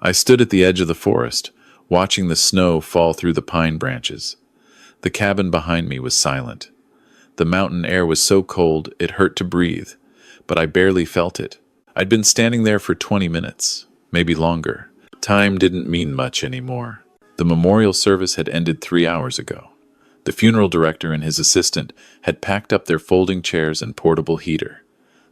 I stood at the edge of the forest, watching the snow fall through the pine branches. The cabin behind me was silent. The mountain air was so cold it hurt to breathe, but I barely felt it. I'd been standing there for 20 minutes, maybe longer. Time didn't mean much anymore. The memorial service had ended 3 hours ago. The funeral director and his assistant had packed up their folding chairs and portable heater.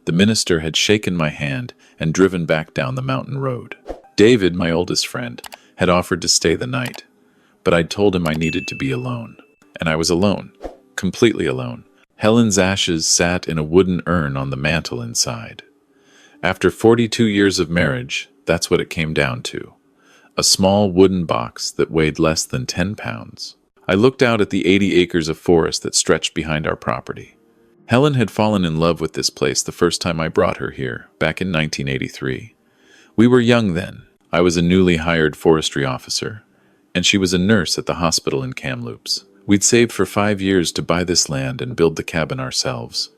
The minister had shaken my hand and driven back down the mountain road. David, my oldest friend, had offered to stay the night, but I'd told him I needed to be alone. And I was alone, completely alone. Helen's ashes sat in a wooden urn on the mantel inside. After 42 years of marriage, that's what it came down to. A small wooden box that weighed less than 10 pounds. I looked out at the 80 acres of forest that stretched behind our property. Helen had fallen in love with this place the first time I brought her here, back in 1983. We were young then. I was a newly hired forestry officer, and she was a nurse at the hospital in Kamloops. We'd saved for 5 years to buy this land and build the cabin ourselves,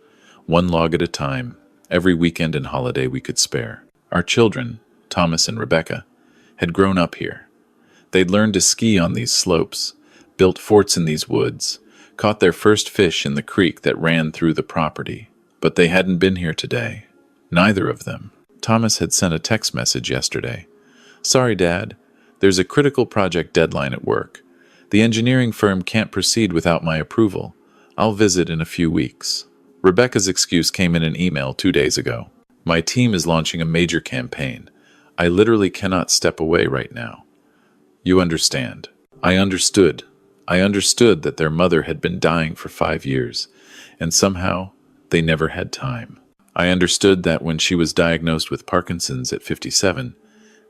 one log at a time, every weekend and holiday we could spare. Our children, Thomas and Rebecca, had grown up here. They'd learned to ski on these slopes, built forts in these woods, caught their first fish in the creek that ran through the property. But they hadn't been here today. Neither of them. Thomas had sent a text message yesterday. "Sorry, Dad. There's a critical project deadline at work. The engineering firm can't proceed without my approval. I'll visit in a few weeks." Rebecca's excuse came in an email 2 days ago. "My team is launching a major campaign. I literally cannot step away right now." You understand. I understood. I understood that their mother had been dying for 5 years, and somehow they never had time. I understood that when she was diagnosed with Parkinson's at 57,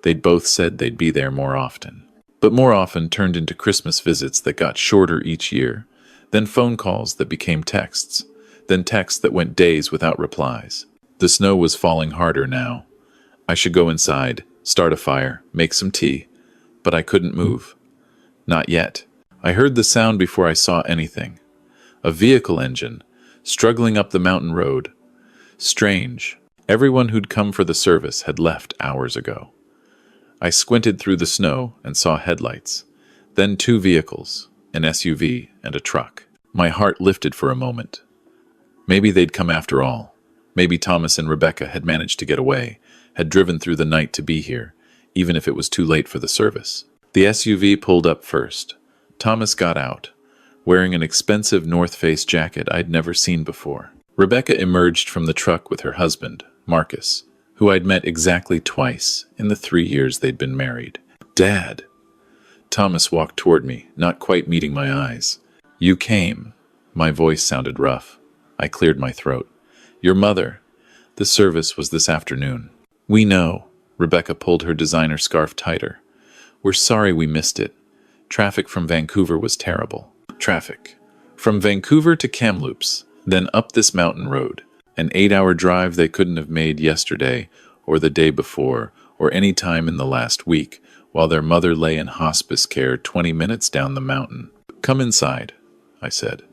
they'd both said they'd be there more often. But more often turned into Christmas visits that got shorter each year, then phone calls that became texts, then texts that went days without replies. The snow was falling harder now. I should go inside, start a fire, make some tea, but I couldn't move. Not yet. I heard the sound before I saw anything. A vehicle engine, struggling up the mountain road. Strange. Everyone who'd come for the service had left hours ago. I squinted through the snow and saw headlights. Then 2 vehicles, an SUV and a truck. My heart lifted for a moment. Maybe they'd come after all. Maybe Thomas and Rebecca had managed to get away, had driven through the night to be here, even if it was too late for the service. The SUV pulled up first. Thomas got out, wearing an expensive North Face jacket I'd never seen before. Rebecca emerged from the truck with her husband, Marcus, who I'd met exactly twice in the 3 years they'd been married. "Dad." Thomas walked toward me, not quite meeting my eyes. "You came." My voice sounded rough. I cleared my throat. "Your mother. The service was this afternoon." "We know." Rebecca pulled her designer scarf tighter. "We're sorry we missed it. Traffic from Vancouver was terrible." Traffic. From Vancouver to Kamloops, then up this mountain road. An 8-hour drive they couldn't have made yesterday, or the day before, or any time in the last week, while their mother lay in hospice care 20 minutes down the mountain. "Come inside," I said.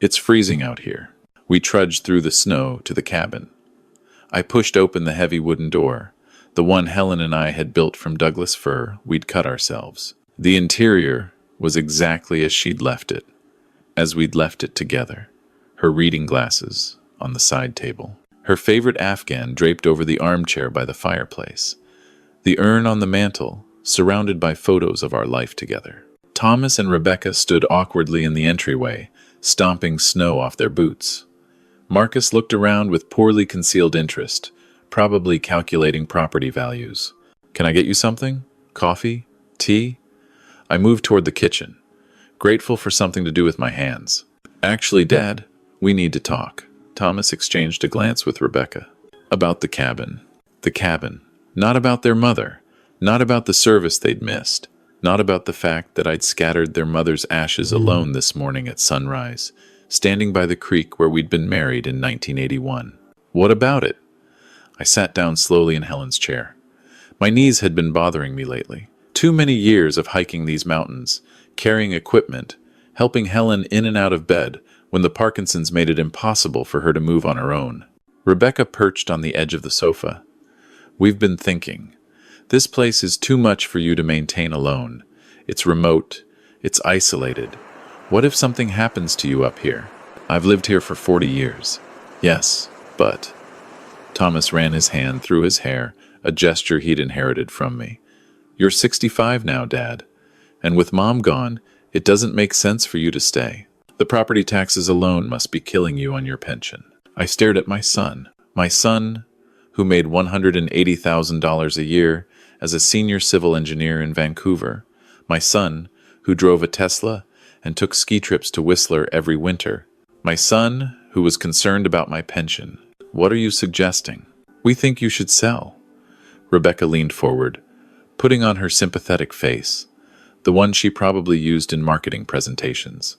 "It's freezing out here." We trudged through the snow to the cabin. I pushed open the heavy wooden door, the one Helen and I had built from Douglas fir we'd cut ourselves. The interior was exactly as she'd left it, as we'd left it together. Her reading glasses on the side table. Her favorite Afghan draped over the armchair by the fireplace. The urn on the mantel, surrounded by photos of our life together. Thomas and Rebecca stood awkwardly in the entryway, stomping snow off their boots. Marcus looked around with poorly concealed interest, probably calculating property values. "Can I get you something? Coffee? Tea?" I moved toward the kitchen, grateful for something to do with my hands. "Actually, Dad, we need to talk." Thomas exchanged a glance with Rebecca. "About the cabin." The cabin. Not about their mother. Not about the service they'd missed. Not about the fact that I'd scattered their mother's ashes alone this morning at sunrise, standing by the creek where we'd been married in 1981. What about it? I sat down slowly in Helen's chair. My knees had been bothering me lately. Too many years of hiking these mountains, carrying equipment, helping Helen in and out of bed when the Parkinsons made it impossible for her to move on her own. Rebecca perched on the edge of the sofa. "We've been thinking. This place is too much for you to maintain alone. It's remote. It's isolated. What if something happens to you up here? I've lived here for 40 years. Yes, but... Thomas ran his hand through his hair, a gesture he'd inherited from me. You're 65 now, Dad. And with Mom gone, it doesn't make sense for you to stay. The property taxes alone must be killing you on your pension. I stared at my son, who made $180,000 a year as a senior civil engineer in Vancouver, my son, who drove a Tesla and took ski trips to Whistler every winter, my son, who was concerned about my pension. What are you suggesting? We think you should sell. Rebecca leaned forward, putting on her sympathetic face, the one she probably used in marketing presentations.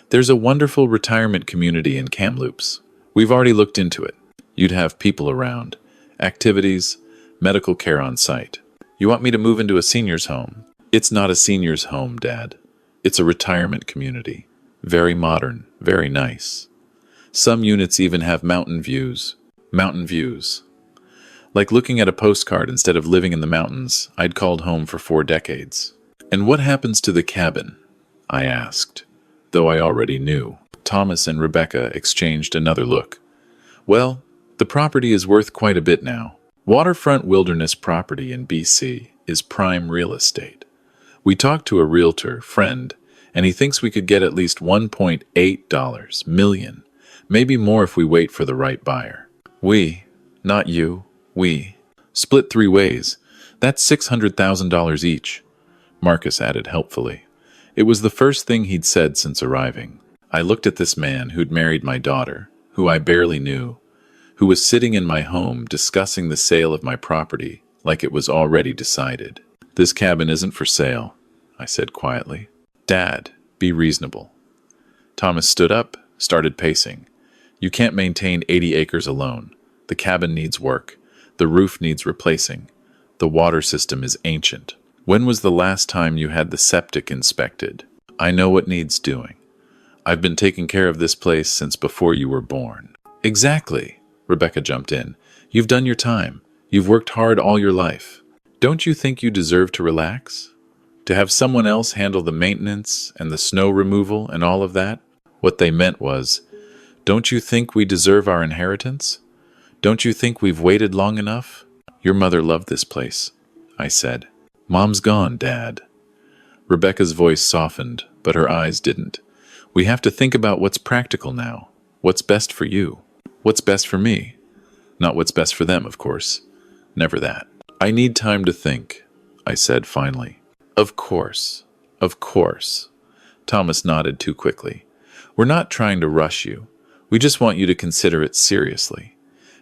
There's a wonderful retirement community in Kamloops. We've already looked into it. You'd have people around, activities, medical care on site. You want me to move into a senior's home? It's not a senior's home, Dad. It's a retirement community. Very modern, very nice. Some units even have mountain views. Mountain views. Like looking at a postcard instead of living in the mountains I'd called home for 4 decades. And what happens to the cabin? I asked, though I already knew. Thomas and Rebecca exchanged another look. Well, the property is worth quite a bit now. Waterfront wilderness property in BC is prime real estate. We talked to a realtor friend, and he thinks we could get at least $1.8 million, maybe more if we wait for the right buyer. We, not you, we. Split 3 ways. That's $600,000 each, Marcus added helpfully. It was the first thing he'd said since arriving. I looked at this man who'd married my daughter, who I barely knew, who was sitting in my home discussing the sale of my property like it was already decided. This cabin isn't for sale, I said quietly. Dad, be reasonable. Thomas stood up, started pacing. You can't maintain 80 acres alone. The cabin needs work. The roof needs replacing. The water system is ancient. When was the last time you had the septic inspected? I know what needs doing. I've been taking care of this place since before you were born. Exactly, Rebecca jumped in. You've done your time. You've worked hard all your life. Don't you think you deserve to relax? To have someone else handle the maintenance and the snow removal and all of that? What they meant was, don't you think we deserve our inheritance? Don't you think we've waited long enough? Your mother loved this place, I said. Mom's gone, Dad. Rebecca's voice softened, but her eyes didn't. We have to think about what's practical now. What's best for you? What's best for me? Not what's best for them, of course. Never that. I need time to think, I said finally. Of course. Of course. Thomas nodded too quickly. We're not trying to rush you. We just want you to consider it seriously.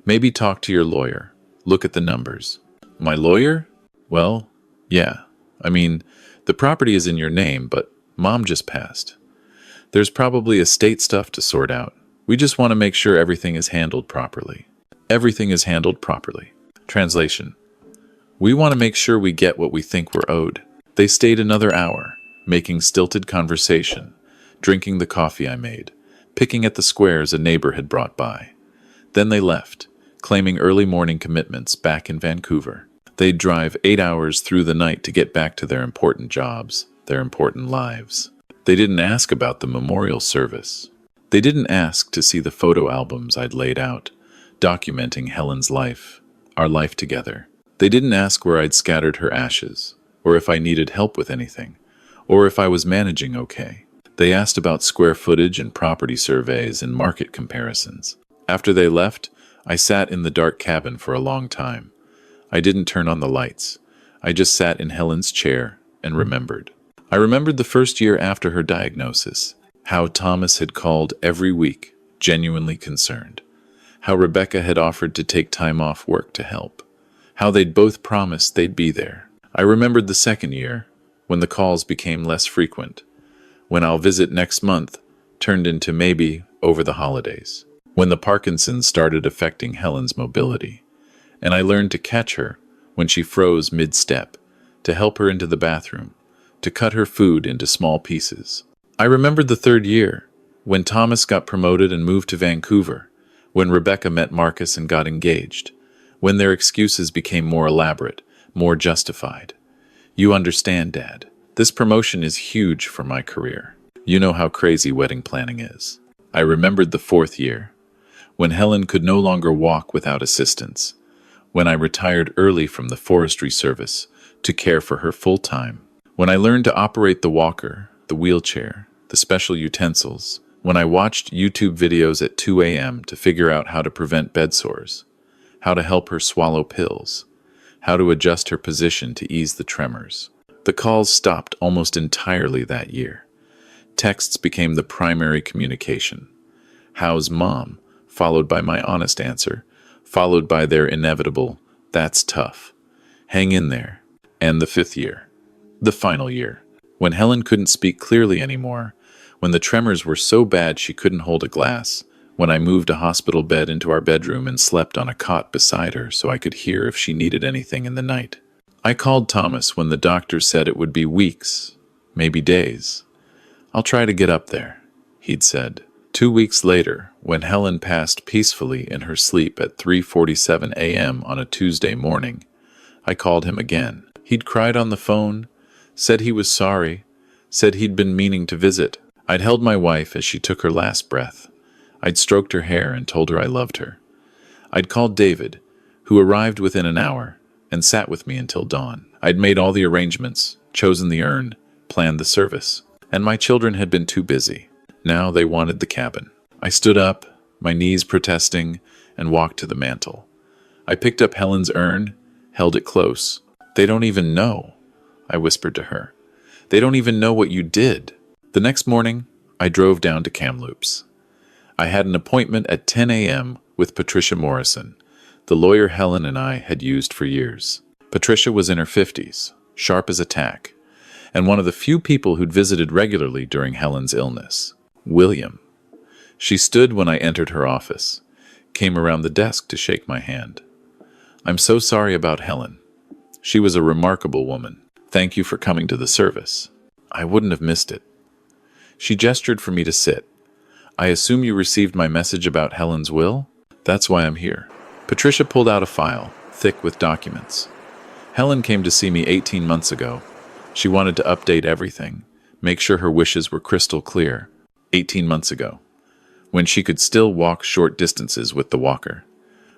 Maybe talk to your lawyer. Look at the numbers. My lawyer? Well, yeah. I mean, the property is in your name, but Mom just passed. There's probably estate stuff to sort out. We just want to make sure everything is handled properly. Everything is handled properly. Translation. We want to make sure we get what we think we're owed. They stayed another hour, making stilted conversation, drinking the coffee I made, picking at the squares a neighbor had brought by. Then they left, claiming early morning commitments back in Vancouver. They'd drive 8 hours through the night to get back to their important jobs, their important lives. They didn't ask about the memorial service. They didn't ask to see the photo albums I'd laid out, documenting Helen's life, our life together. They didn't ask where I'd scattered her ashes, or if I needed help with anything, or if I was managing okay. They asked about square footage and property surveys and market comparisons. After they left, I sat in the dark cabin for a long time. I didn't turn on the lights. I just sat in Helen's chair and remembered. I remembered the first year after her diagnosis, how Thomas had called every week, genuinely concerned, how Rebecca had offered to take time off work to help, how they'd both promised they'd be there. I remembered the second year, when the calls became less frequent, when I'll visit next month turned into maybe over the holidays, when the Parkinson's started affecting Helen's mobility, and I learned to catch her when she froze mid-step, to help her into the bathroom, to cut her food into small pieces. I remembered the third year, when Thomas got promoted and moved to Vancouver, when Rebecca met Marcus and got engaged, when their excuses became more elaborate, more justified. You understand, Dad. This promotion is huge for my career. You know how crazy wedding planning is. I remembered the 4th year, when Helen could no longer walk without assistance, when I retired early from the forestry service to care for her full-time, when I learned to operate the walker, the wheelchair, the special utensils, when I watched YouTube videos at 2 a.m. to figure out how to prevent bed sores, how to help her swallow pills, how to adjust her position to ease the tremors. The calls stopped almost entirely that year. Texts became the primary communication. "How's Mom?" followed by my honest answer, followed by their inevitable, "That's tough. Hang in there." And the 5th year, the final year, when Helen couldn't speak clearly anymore, when the tremors were so bad she couldn't hold a glass, when I moved a hospital bed into our bedroom and slept on a cot beside her so I could hear if she needed anything in the night. I called Thomas when the doctor said it would be weeks, maybe days. "I'll try to get up there," he'd said. 2 weeks later, when Helen passed peacefully in her sleep at 3:47 a.m. on a Tuesday morning, I called him again. He'd cried on the phone, said he was sorry, said he'd been meaning to visit. I'd held my wife as she took her last breath. I'd stroked her hair and told her I loved her. I'd called David, who arrived within an hour, and sat with me until dawn. I'd made all the arrangements, chosen the urn, planned the service, and my children had been too busy. Now they wanted the cabin. I stood up, my knees protesting, and walked to the mantel. I picked up Helen's urn, held it close. "They don't even know," I whispered to her. "They don't even know what you did." The next morning, I drove down to Kamloops. I had an appointment at 10 a.m. with Patricia Morrison, the lawyer Helen and I had used for years. Patricia was in her 50s, sharp as a tack, and one of the few people who'd visited regularly during Helen's illness. William. She stood when I entered her office, came around the desk to shake my hand. "I'm so sorry about Helen. She was a remarkable woman. Thank you for coming to the service. I wouldn't have missed it." She gestured for me to sit. "I assume you received my message about Helen's will? That's why I'm here." Patricia pulled out a file, thick with documents. "Helen came to see me 18 months ago. She wanted to update everything, make sure her wishes were crystal clear. 18 months ago, when she could still walk short distances with the walker,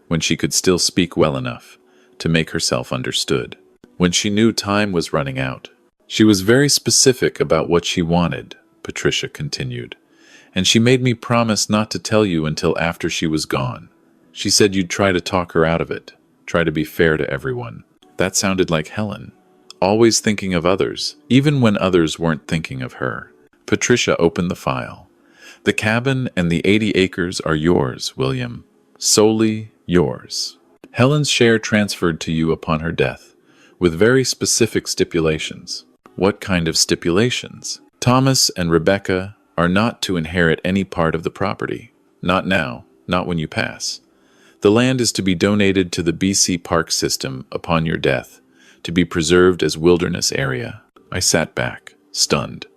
when she could still speak well enough to make herself understood, when she knew time was running out. She was very specific about what she wanted," Patricia continued, "and she made me promise not to tell you until after she was gone. She said you'd try to talk her out of it, try to be fair to everyone." That sounded like Helen, always thinking of others, even when others weren't thinking of her. Patricia opened the file. "The cabin and the 80 acres are yours, William. Solely yours. Helen's share transferred to you upon her death, with very specific stipulations." "What kind of stipulations?" "Thomas and Rebecca are not to inherit any part of the property. Not now, not when you pass. The land is to be donated to the BC Park System upon your death, to be preserved as wilderness area." I sat back, stunned.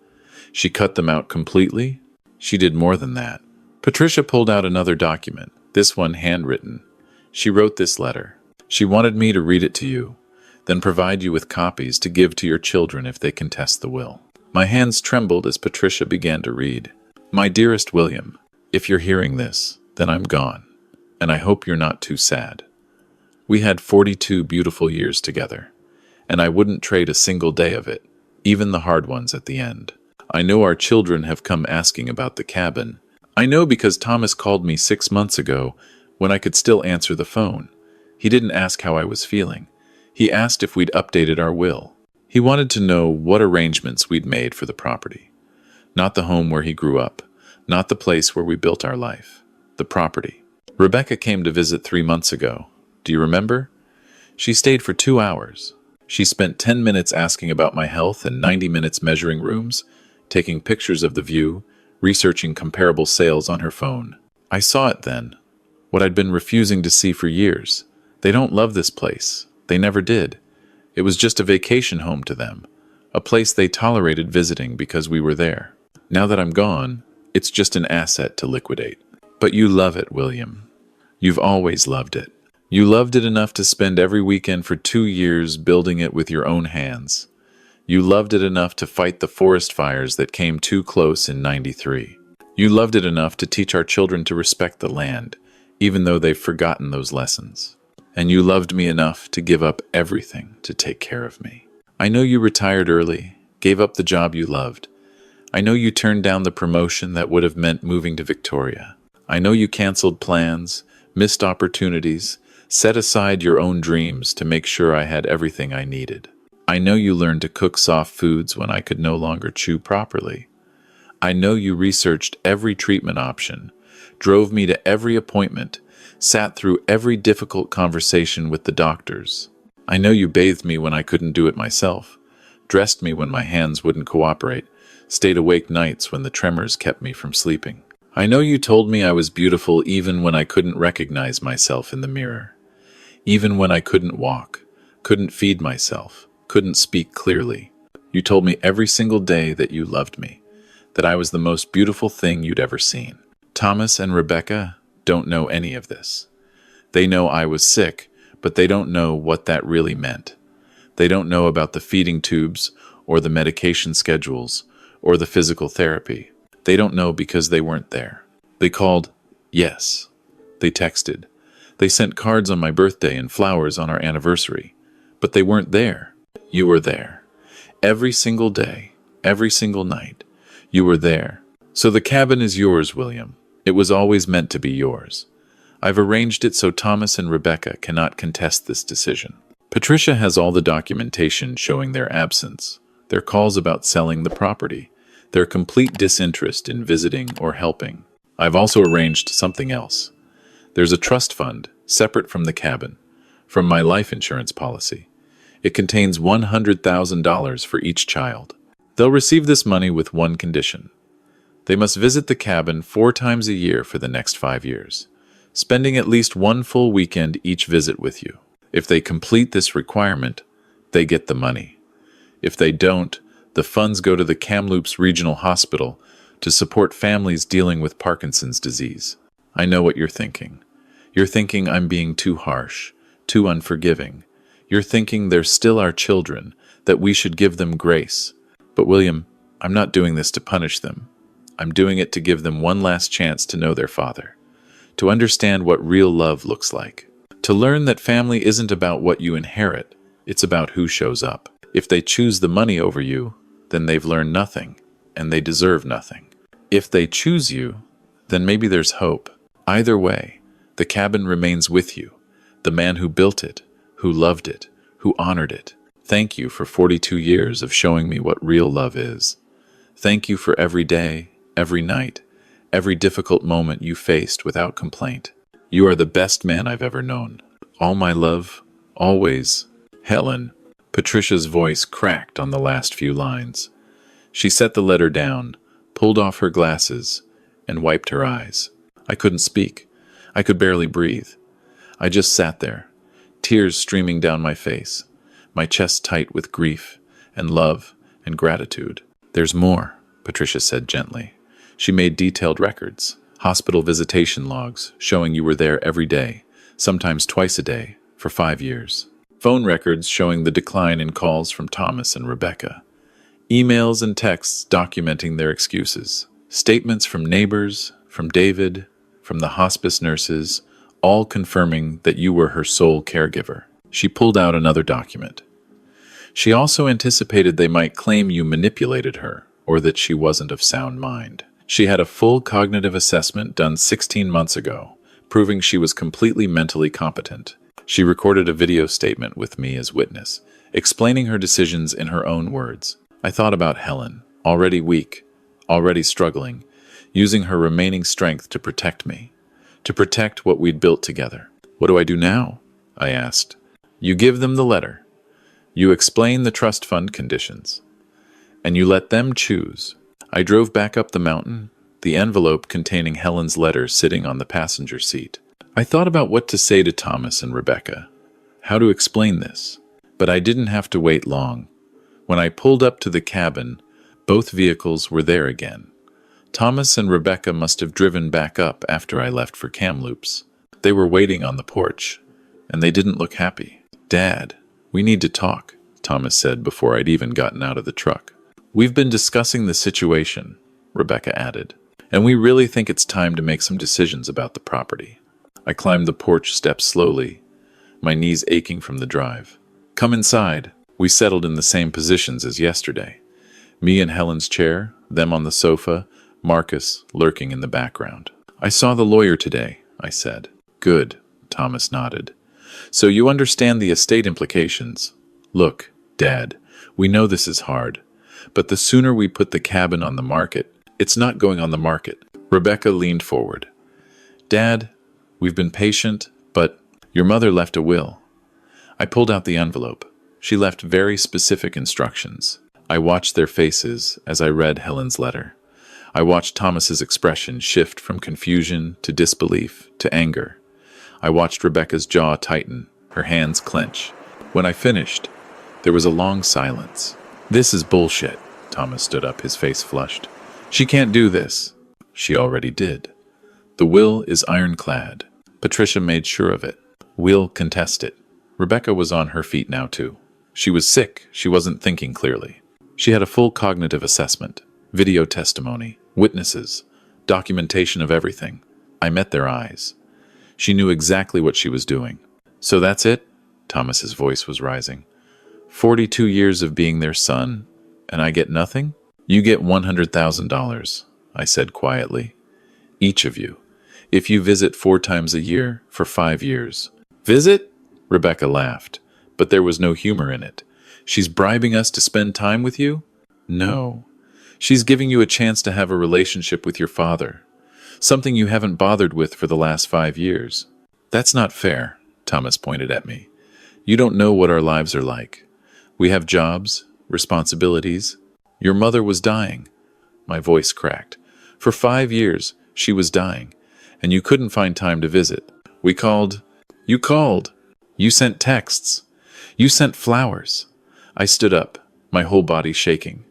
She cut them out completely? She did more than that. Patricia pulled out another document, this one handwritten. She wrote this letter. She wanted me to read it to you, then provide you with copies to give to your children if they contest the will. My hands trembled as Patricia began to read. "My dearest William, if you're hearing this, then I'm gone, and I hope you're not too sad. We had 42 beautiful years together, and I wouldn't trade a single day of it, even the hard ones at the end. I know our children have come asking about the cabin. I know because Thomas called me 6 months ago when I could still answer the phone. He didn't ask how I was feeling. He asked if we'd updated our will. He wanted to know what arrangements we'd made for the property. Not the home where he grew up, not the place where we built our life. The property. Rebecca came to visit 3 months ago. Do you remember? She stayed for 2 hours. She spent 10 minutes asking about my health and 90 minutes measuring rooms, taking pictures of the view, researching comparable sales on her phone. I saw it then, what I'd been refusing to see for years. They don't love this place. They never did. It was just a vacation home to them, a place they tolerated visiting because we were there. Now that I'm gone, it's just an asset to liquidate. But you love it, William. You've always loved it. You loved it enough to spend every weekend for 2 years building it with your own hands. You loved it enough to fight the forest fires that came too close in '93. You loved it enough to teach our children to respect the land, even though they've forgotten those lessons. And you loved me enough to give up everything to take care of me. I know you retired early, gave up the job you loved. I know you turned down the promotion that would have meant moving to Victoria. I know you canceled plans, missed opportunities, set aside your own dreams to make sure I had everything I needed. I know you learned to cook soft foods when I could no longer chew properly. I know you researched every treatment option, drove me to every appointment, sat through every difficult conversation with the doctors. I know you bathed me when I couldn't do it myself, dressed me when my hands wouldn't cooperate, stayed awake nights when the tremors kept me from sleeping. I know you told me I was beautiful even when I couldn't recognize myself in the mirror. Even when I couldn't walk, couldn't feed myself, couldn't speak clearly. You told me every single day that you loved me, that I was the most beautiful thing you'd ever seen. Thomas and Rebecca don't know any of this. They know I was sick, but they don't know what that really meant. They don't know about the feeding tubes, or the medication schedules, or the physical therapy. They don't know because they weren't there. They called, yes. They texted. They sent cards on my birthday and flowers on our anniversary. But they weren't there. You were there. Every single day, every single night, you were there. So the cabin is yours, William. It was always meant to be yours. I've arranged it so Thomas and Rebecca cannot contest this decision. Patricia has all the documentation showing their absence, their calls about selling the property, their complete disinterest in visiting or helping. I've also arranged something else. There's a trust fund, separate from the cabin, from my life insurance policy. It contains $100,000 for each child. They'll receive this money with one condition. They must visit the cabin 4 times a year for the next 5 years, spending at least one full weekend each visit with you. If they complete this requirement, they get the money. If they don't, the funds go to the Kamloops Regional Hospital to support families dealing with Parkinson's disease. I know what you're thinking. You're thinking I'm being too harsh, too unforgiving. You're thinking they're still our children, that we should give them grace. But William, I'm not doing this to punish them. I'm doing it to give them one last chance to know their father, to understand what real love looks like, to learn that family isn't about what you inherit, it's about who shows up. If they choose the money over you, then they've learned nothing, and they deserve nothing. If they choose you, then maybe there's hope. Either way, the cabin remains with you, the man who built it, who loved it, who honored it. Thank you for 42 years of showing me what real love is. Thank you for every day, every night, every difficult moment you faced without complaint. You are the best man I've ever known. All my love, always. Helen. Patricia's voice cracked on the last few lines. She set the letter down, pulled off her glasses, and wiped her eyes. I couldn't speak. I could barely breathe. I just sat there, tears streaming down my face, my chest tight with grief and love and gratitude. There's more, Patricia said gently. She made detailed records, hospital visitation logs showing you were there every day, sometimes twice a day, for 5 years. Phone records showing the decline in calls from Thomas and Rebecca. Emails and texts documenting their excuses. Statements from neighbors, from David, from the hospice nurses, all confirming that you were her sole caregiver. She pulled out another document. She also anticipated they might claim you manipulated her, or that she wasn't of sound mind. She had a full cognitive assessment done 16 months ago, proving she was completely mentally competent. She recorded a video statement with me as witness, explaining her decisions in her own words. I thought about Helen, already weak, already struggling, using her remaining strength to protect me, to protect what we'd built together. What do I do now? I asked. You give them the letter. You explain the trust fund conditions. And you let them choose. I drove back up the mountain, the envelope containing Helen's letter sitting on the passenger seat. I thought about what to say to Thomas and Rebecca, how to explain this, but I didn't have to wait long. When I pulled up to the cabin, both vehicles were there again. Thomas and Rebecca must have driven back up after I left for Kamloops. They were waiting on the porch, and they didn't look happy. "Dad, we need to talk," Thomas said before I'd even gotten out of the truck. "We've been discussing the situation," Rebecca added, "and we really think it's time to make some decisions about the property." I climbed the porch steps slowly, my knees aching from the drive. "Come inside." We settled in the same positions as yesterday. Me in Helen's chair, them on the sofa, Marcus lurking in the background. "I saw the lawyer today," I said. "Good," Thomas nodded. "So you understand the estate implications. Look, Dad, we know this is hard, but the sooner we put the cabin on the market, it's not going on the market." Rebecca leaned forward. "Dad, we've been patient, but your mother left a will." I pulled out the envelope. She left very specific instructions. I watched their faces as I read Helen's letter. I watched Thomas's expression shift from confusion to disbelief to anger. I watched Rebecca's jaw tighten, her hands clench. When I finished, there was a long silence. "This is bullshit." Thomas stood up, his face flushed. "She can't do this." "She already did. The will is ironclad. Patricia made sure of it. We'll contest it." Rebecca was on her feet now, too. She was sick. She wasn't thinking clearly. She had a full cognitive assessment, video testimony, witnesses, documentation of everything. I met their eyes. She knew exactly what she was doing. "So that's it?" Thomas's voice was rising. 42 years of being their son, and I get nothing? "You get $100,000, I said quietly. "Each of you. If you visit 4 times a year for 5 years. "Visit?" Rebecca laughed, but there was no humor in it. "She's bribing us to spend time with you?" "No. She's giving you a chance to have a relationship with your father, something you haven't bothered with for the last 5 years. "That's not fair," Thomas pointed at me. "You don't know what our lives are like. We have jobs, responsibilities. Your mother was dying." My voice cracked. "For 5 years, she was dying, and you couldn't find time to visit. We called. You called. You sent texts. You sent flowers." I stood up, my whole body shaking.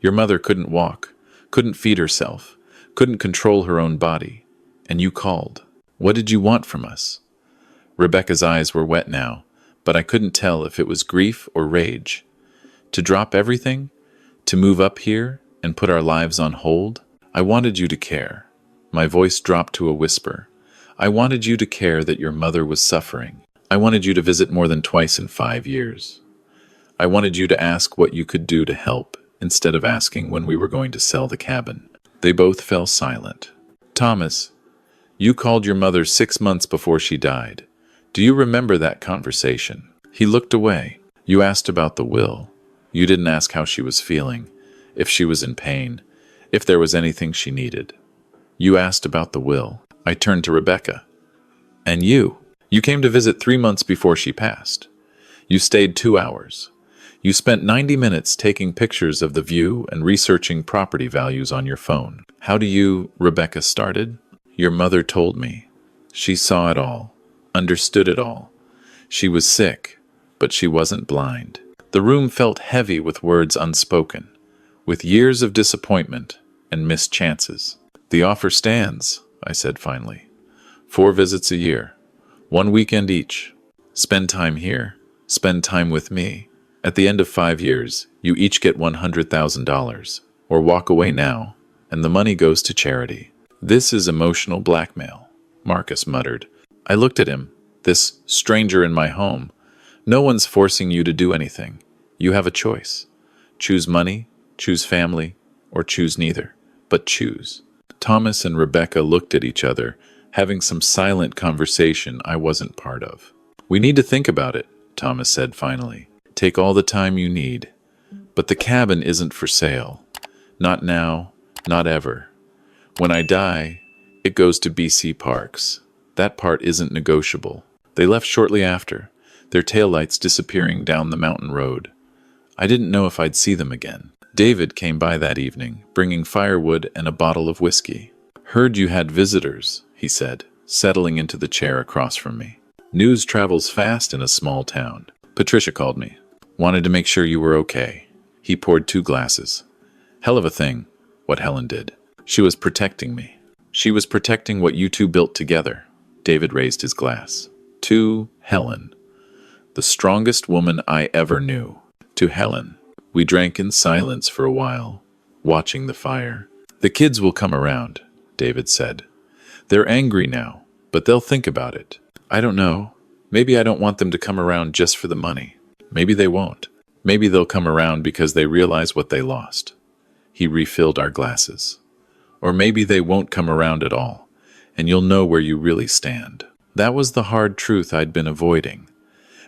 "Your mother couldn't walk, couldn't feed herself, couldn't control her own body. And you called. What did you want from us?" Rebecca's eyes were wet now, but I couldn't tell if it was grief or rage. "To drop everything? To move up here and put our lives on hold? I wanted you to care." My voice dropped to a whisper. "I wanted you to care that your mother was suffering. I wanted you to visit more than twice in 5 years. I wanted you to ask what you could do to help, instead of asking when we were going to sell the cabin." They both fell silent. "Thomas, you called your mother 6 months before she died. Do you remember that conversation?" He looked away. "You asked about the will. You didn't ask how she was feeling, if she was in pain, if there was anything she needed. You asked about the will." I turned to Rebecca. "And you? You came to visit 3 months before she passed. You stayed 2 hours. You spent 90 minutes taking pictures of the view and researching property values on your phone. How do you—" Rebecca started. "Your mother told me. She saw it all, understood it all. She was sick, but she wasn't blind." The room felt heavy with words unspoken, with years of disappointment and missed chances. "The offer stands," I said finally. 4 visits a year, 1 weekend each. Spend time here, spend time with me. At the end of 5 years, you each get $100,000, or walk away now, and the money goes to charity. "This is emotional blackmail," Marcus muttered. I looked at him. "This stranger in my home. No one's forcing you to do anything. You have a choice. Choose money, choose family, or choose neither. But choose." Thomas and Rebecca looked at each other, having some silent conversation I wasn't part of. "We need to think about it," Thomas said finally. "Take all the time you need. But the cabin isn't for sale. Not now, not ever. When I die, it goes to BC Parks. That part isn't negotiable." They left shortly after, their taillights disappearing down the mountain road. I didn't know if I'd see them again. David came by that evening, bringing firewood and a bottle of whiskey. "Heard you had visitors," he said, settling into the chair across from me. "News travels fast in a small town. Patricia called me. Wanted to make sure you were okay." He poured 2 glasses. "Hell of a thing, what Helen did. She was protecting me. She was protecting what you two built together." David raised his glass. 2 Helen, the strongest woman I ever knew. To Helen, we drank in silence for a while, watching the fire. The kids will come around, David said. They're angry now, but they'll think about it. I don't know. Maybe I don't want them to come around just for the money. Maybe they won't. Maybe they'll come around because they realize what they lost. He refilled our glasses. Or maybe they won't come around at all, and you'll know where you really stand. That was the hard truth I'd been avoiding.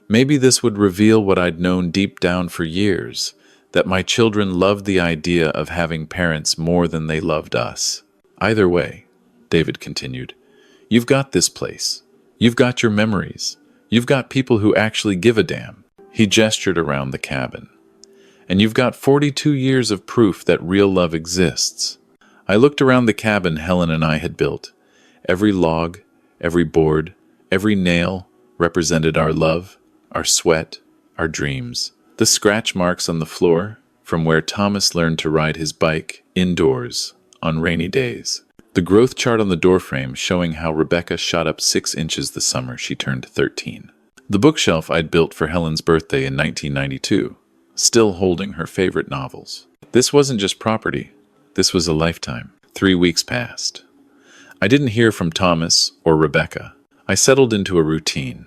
Maybe this would reveal what I'd known deep down for years, that my children loved the idea of having parents more than they loved us. Either way, David continued, you've got this place. You've got your memories. You've got people who actually give a damn. He gestured around the cabin. And you've got 42 years of proof that real love exists. I looked around the cabin Helen and I had built. Every log, every board, every nail represented our love, our sweat, our dreams. The scratch marks on the floor from where Thomas learned to ride his bike indoors on rainy days. The growth chart on the doorframe showing how Rebecca shot up 6 inches the summer she turned 13. The bookshelf I'd built for Helen's birthday in 1992, still holding her favorite novels. This wasn't just property. This was a lifetime. 3 weeks passed. I didn't hear from Thomas or Rebecca. I settled into a routine.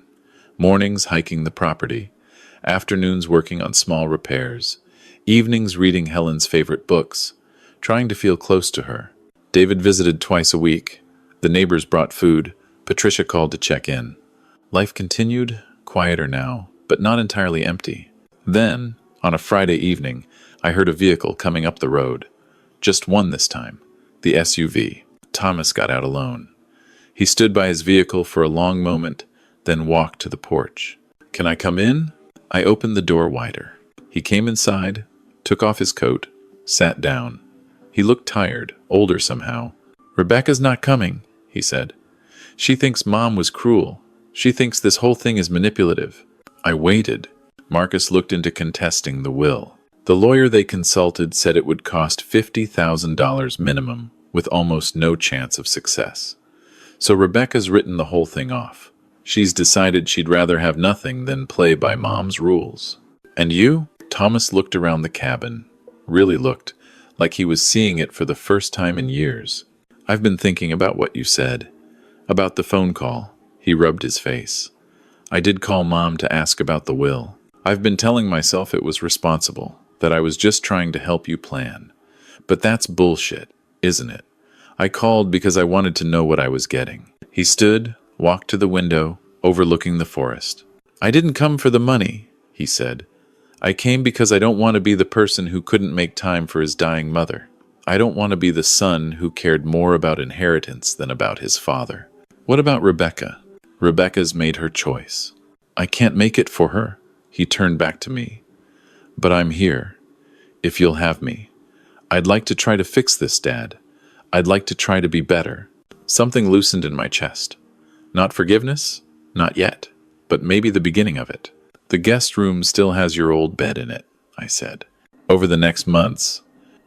Mornings hiking the property, afternoons working on small repairs, evenings reading Helen's favorite books, trying to feel close to her. David visited twice a week. The neighbors brought food. Patricia called to check in. Life continued, quieter now, but not entirely empty. Then, on a Friday evening, I heard a vehicle coming up the road. Just one this time. The SUV. Thomas got out alone. He stood by his vehicle for a long moment, then walked to the porch. Can I come in? I opened the door wider. He came inside, took off his coat, sat down. He looked tired, older somehow. Rebecca's not coming, he said. She thinks Mom was cruel. She thinks this whole thing is manipulative. I waited. Marcus looked into contesting the will. The lawyer they consulted said it would cost $50,000 minimum, with almost no chance of success. So Rebecca's written the whole thing off. She's decided she'd rather have nothing than play by Mom's rules. And you? Thomas looked around the cabin. Really looked, like he was seeing it for the first time in years. I've been thinking about what you said. About the phone call. He rubbed his face. I did call Mom to ask about the will. I've been telling myself it was responsible, that I was just trying to help you plan. But that's bullshit, isn't it? I called because I wanted to know what I was getting. He stood, walked to the window, overlooking the forest. I didn't come for the money, he said. I came because I don't want to be the person who couldn't make time for his dying mother. I don't want to be the son who cared more about inheritance than about his father. What about Rebecca? Rebecca's made her choice. I can't make it for her. He turned back to me. But I'm here, if you'll have me. I'd like to try to fix this, Dad. I'd like to try to be better. Something loosened in my chest. Not forgiveness? Not yet. But maybe the beginning of it. The guest room still has your old bed in it, I said. Over the next months,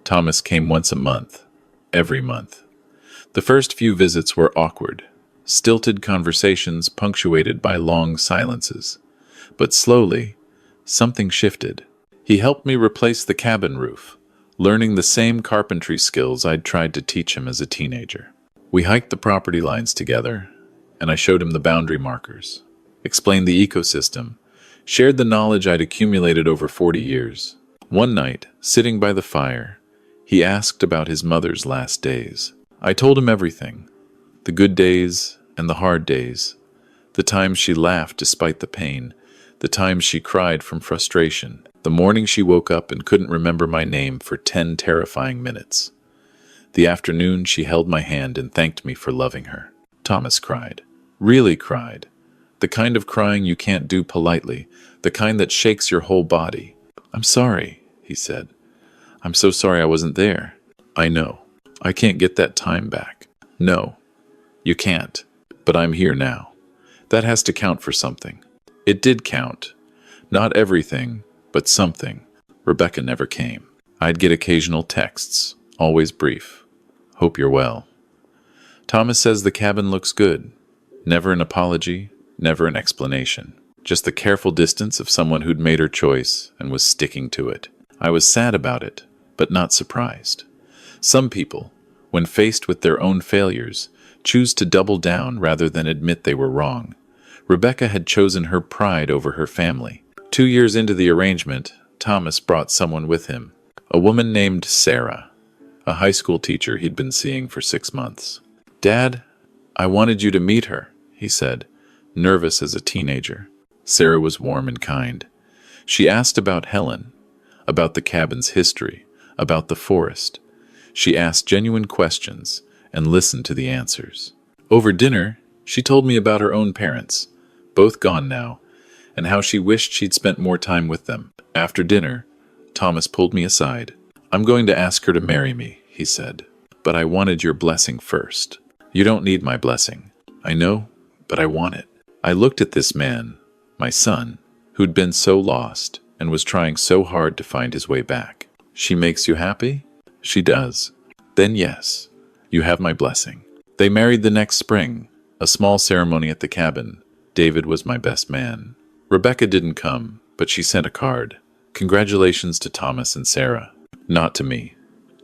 Thomas came once a month. Every month. The first few visits were awkward. Stilted conversations punctuated by long silences. But slowly, something shifted. He helped me replace the cabin roof, learning the same carpentry skills I'd tried to teach him as a teenager. We hiked the property lines together, and I showed him the boundary markers, explained the ecosystem, shared the knowledge I'd accumulated over 40 years. One night, sitting by the fire, he asked about his mother's last days. I told him everything, the good days and the hard days, the times she laughed despite the pain, the times she cried from frustration, the morning she woke up and couldn't remember my name for 10 terrifying minutes. The afternoon she held my hand and thanked me for loving her. Thomas cried. Really cried. The kind of crying you can't do politely, the kind that shakes your whole body. I'm sorry, he said. I'm so sorry I wasn't there. I know. I can't get that time back. No, you can't. But I'm here now. That has to count for something. It did count. Not everything, but something. Rebecca never came. I'd get occasional texts, always brief. Hope you're well. Thomas says the cabin looks good. Never an apology, Never an explanation. Just the careful distance of someone who'd made her choice and was sticking to it. I was sad about it, but not surprised. Some people, when faced with their own failures, choose to double down rather than admit they were wrong. Rebecca had chosen her pride over her family. 2 years into the arrangement, Thomas brought someone with him, a woman named Sarah, a high school teacher he'd been seeing for 6 months. "Dad, I wanted you to meet her," he said, nervous as a teenager. Sarah was warm and kind. She asked about Helen, about the cabin's history, about the forest. She asked genuine questions and listened to the answers. Over dinner, she told me about her own parents, both gone now, and how she wished she'd spent more time with them. After dinner, Thomas pulled me aside. "I'm going to ask her to marry me," he said, "but I wanted your blessing first." "You don't need my blessing. I know, but I want it." I looked at this man, my son, who'd been so lost and was trying so hard to find his way back. "She makes you happy?" "She does." "Then yes, you have my blessing." They married the next spring, a small ceremony at the cabin. David was my best man. Rebecca didn't come, but she sent a card. "Congratulations to Thomas and Sarah." Not to me,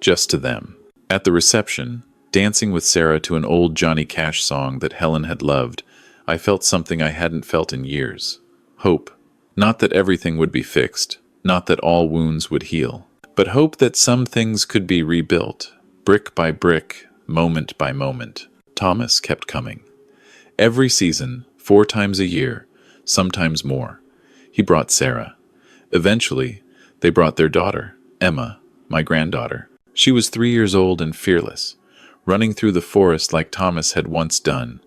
just to them. At the reception, dancing with Sarah to an old Johnny Cash song that Helen had loved, I felt something I hadn't felt in years. Hope. Not that everything would be fixed, not that all wounds would heal, but hope that some things could be rebuilt, brick by brick, moment by moment. Thomas kept coming. Every season, 4 times a year, sometimes more. He brought Sarah. Eventually, they brought their daughter, Emma, my granddaughter. She was 3 years old and fearless, running through the forest like Thomas had once done,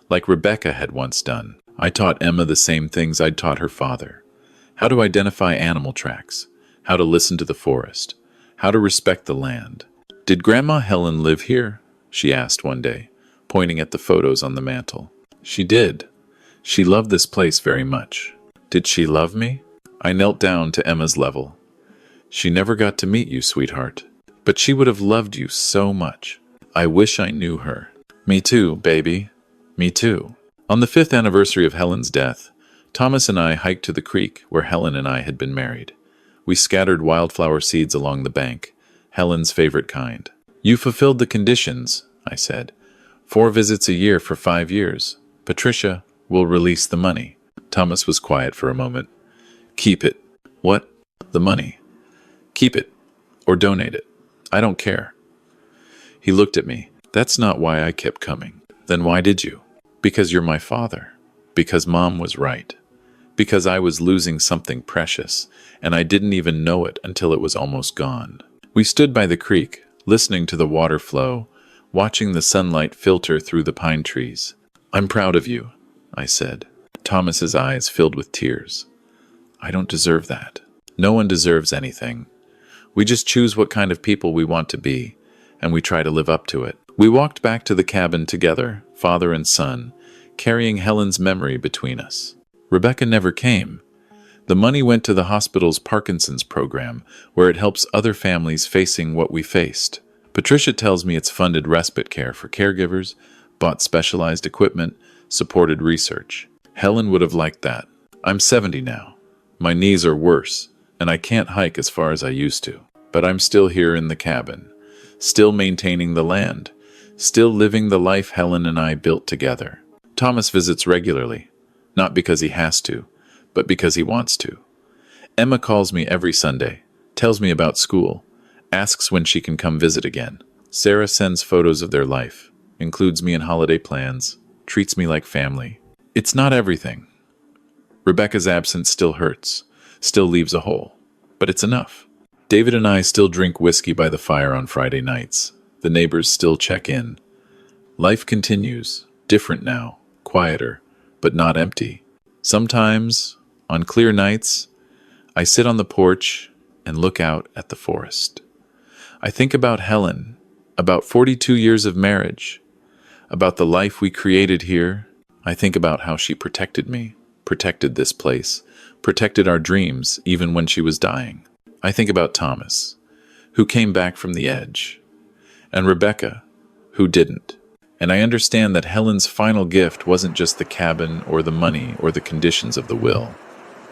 like Rebecca had once done. I taught Emma the same things I'd taught her father. How to identify animal tracks, how to listen to the forest, how to respect the land. "Did Grandma Helen live here?" she asked one day, pointing at the photos on the mantel. "She did. She loved this place very much." "Did she love me?" I knelt down to Emma's level. "She never got to meet you, sweetheart. But she would have loved you so much. I wish I knew her." "Me too, baby. Me too." On the 5th anniversary of Helen's death, Thomas and I hiked to the creek where Helen and I had been married. We scattered wildflower seeds along the bank, Helen's favorite kind. "You fulfilled the conditions," I said. 4 visits a year for 5 years. Patricia will release the money." Thomas was quiet for a moment. "Keep it." "What?" "The money. Keep it. Or donate it. I don't care." He looked at me. "That's not why I kept coming." "Then why did you?" "Because you're my father. Because Mom was right. Because I was losing something precious, and I didn't even know it until it was almost gone." We stood by the creek, listening to the water flow, watching the sunlight filter through the pine trees. "I'm proud of you," I said. Thomas's eyes filled with tears. "I don't deserve that. No one deserves anything. We just choose what kind of people we want to be, and we try to live up to it." We walked back to the cabin together, father and son, carrying Helen's memory between us. Rebecca never came. The money went to the hospital's Parkinson's program, where it helps other families facing what we faced. Patricia tells me it's funded respite care for caregivers, bought specialized equipment, supported research. Helen would have liked that. I'm 70 now. My knees are worse, and I can't hike as far as I used to. But I'm still here in the cabin, still maintaining the land, still living the life Helen and I built together. Thomas visits regularly, not because he has to, but because he wants to. Emma calls me every Sunday, tells me about school, asks when she can come visit again. Sarah sends photos of their life, includes me in holiday plans, treats me like family. It's not everything. Rebecca's absence still hurts, still leaves a hole, but it's enough. David and I still drink whiskey by the fire on Friday nights. The neighbors still check in. Life continues, different now, quieter, but not empty. Sometimes, on clear nights, I sit on the porch and look out at the forest. I think about Helen, about 42 years of marriage, about the life we created here. I think about how she protected me, protected this place, protected our dreams even when she was dying. I think about Thomas, who came back from the edge, and Rebecca, who didn't. And I understand that Helen's final gift wasn't just the cabin or the money or the conditions of the will.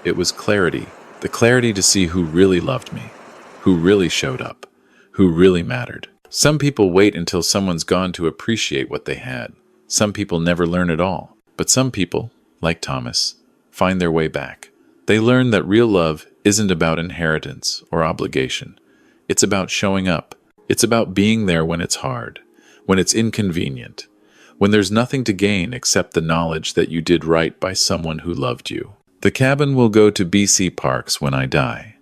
It was clarity. The clarity to see who really loved me, who really showed up, who really mattered. Some people wait until someone's gone to appreciate what they had. Some people never learn at all. But some people, like Thomas, find their way back. They learn that real love isn't about inheritance or obligation. It's about showing up. It's about being there when it's hard, when it's inconvenient, when there's nothing to gain except the knowledge that you did right by someone who loved you. The cabin will go to BC Parks when I die.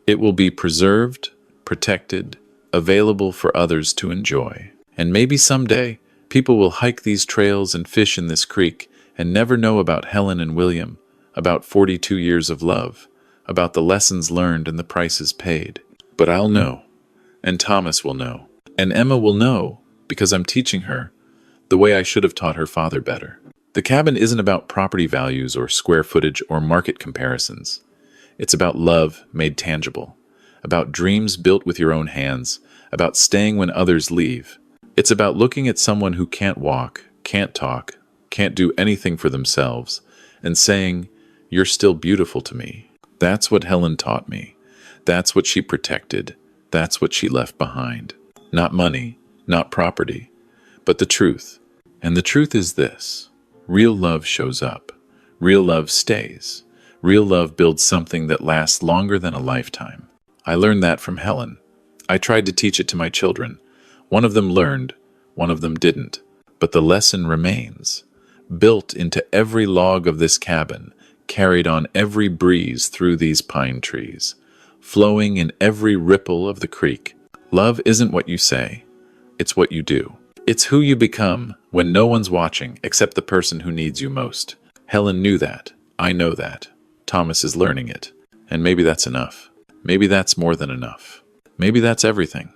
It will be preserved, protected, available for others to enjoy. And maybe someday, people will hike these trails and fish in this creek and never know about Helen and William, about 42 years of love, about the lessons learned and the prices paid. But I'll know, and Thomas will know, and Emma will know, because I'm teaching her the way I should have taught her father better. The cabin isn't about property values or square footage or market comparisons. It's about love made tangible, about dreams built with your own hands, about staying when others leave. It's about looking at someone who can't walk, can't talk, can't do anything for themselves, and saying, "You're still beautiful to me." That's what Helen taught me. That's what she protected. That's what she left behind. Not money, not property, but the truth. And the truth is this: real love shows up. Real love stays. Real love builds something that lasts longer than a lifetime. I learned that from Helen. I tried to teach it to my children. One of them learned, one of them didn't. But the lesson remains, built into every log of this cabin, carried on every breeze through these pine trees, flowing in every ripple of the creek. Love isn't what you say, it's what you do. It's who you become when no one's watching except the person who needs you most. Helen knew that. I know that. Thomas is learning it. And maybe that's enough. Maybe that's more than enough. Maybe that's everything.